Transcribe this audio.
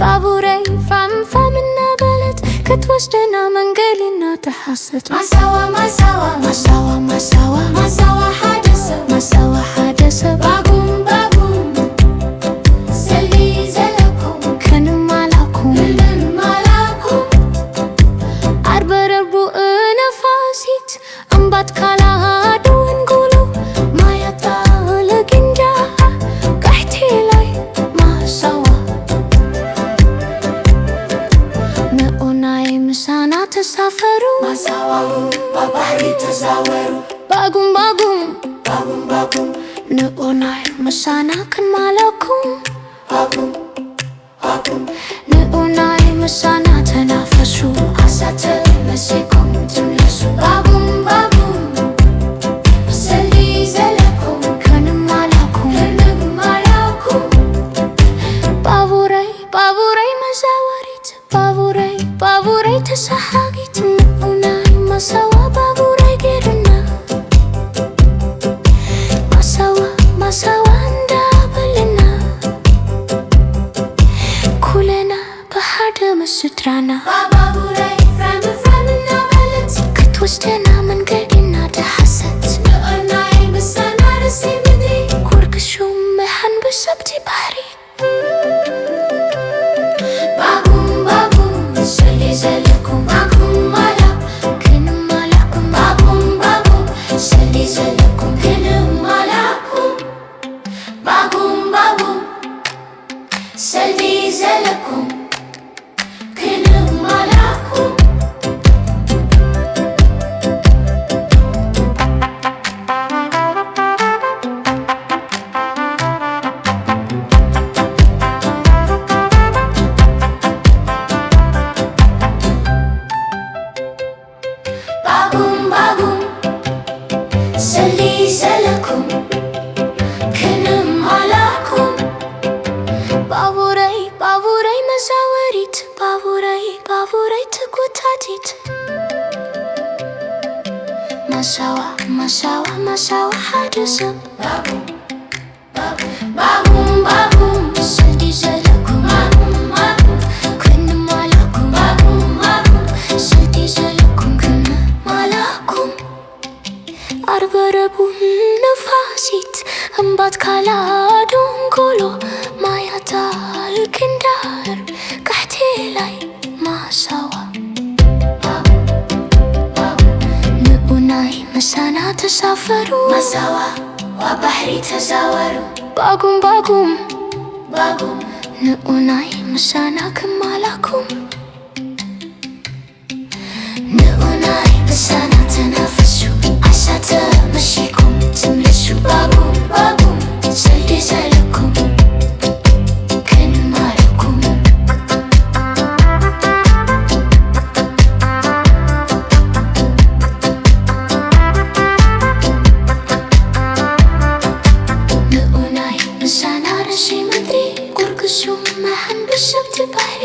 ባቡሬ ፋምፋምና በለት ክትወስደና መንገሊና ተሐሰት ማሳዋ ማሳዋ ማሳዋ ማሳዋ ማሳዋ ሓደሰብ ማሳዋ ሓደሰብ ባጉም ባጉም ሰሊ ዘለኩም ክንማላኩም አርበረቡ ነፋሲት እምባት ካላዱ እንጉሉ ማያታ ለግንጃ ቃሕቲ ላይ ማሳዋ ምሳና ተሳፈሩ ማሳዋው በባህሪ ተዛወሩ ባጉም ባጉም ባጉም ባጉም ንኡናይ ምሳና ክንማለኩም ባጉም ባጉም ንኡናይ ምሳና ተናፈሱ አሳተ መሲኩም ትምለሱ ባጉም ባጉም ሰሊ ዘለኩም ክንማለኩም ባቡረይ ባቡረይ መዛወሪት ባቡረይ ባቡረይ ተሳሓጊት ንኡናይ ማሳዋ ባቡረይ ጌርና ማሳዋ ማሳዋ እንዳበልና ኩለና በሓደ ምስድራና ባቡረይ ፍራምፍራምና በለት ክትወስደና መንገዲና ተሓሰት ንኡናይ ምሳና ርሲ ምድሪ ኩርክሹም መሓን ብሰብቲ ባህሪ ዘለኩም ባጉም ማላ ክንማላኩም ባጉም ባጉም ሰሊ ዘለኩም ክንማላኩም ባጉም ባጉም ሰሊ ዘለኩም ክንማላኩም ሰሊ ዘለኩም ክንማላኩም ባቡረይ ባቡረይ መዛወሪት ባቡረይ ባቡረይ ትጉታቲት ማሳዋ ማሳዋ ማሳዋ ሓደሰብ ባጉም ባጉም ባጉም ሰሊ ዘለኩም ባጉም ባጉም ክንማላኩም ባጉም ባጉም ሰሊ ዘለኩም ክንማላኩም አርበረቡ ነፋሲት እምባት ካላዱ እንጉሉ ማያታል ክንዳር ቃሕቲ ላይ ማሳዋ ንኡናይ ምሳና ተሳፈሩ ማሳዋ ወባሕሪ ተዛወሩ ባጉም ባጉም ባጉም ንኡናይ ምሳና ክማላኩም ንኡናይ ምሳና ተናፈሱ አሳተ መሲኩም ትምለሱ ባጉም ባጉም ሰሊ ዘለኩም ክንማላኩም ንኡናይ ምሳና ርሲ ምድሪ ኩርክሹም መሓን ብሰብቲ ባህሪ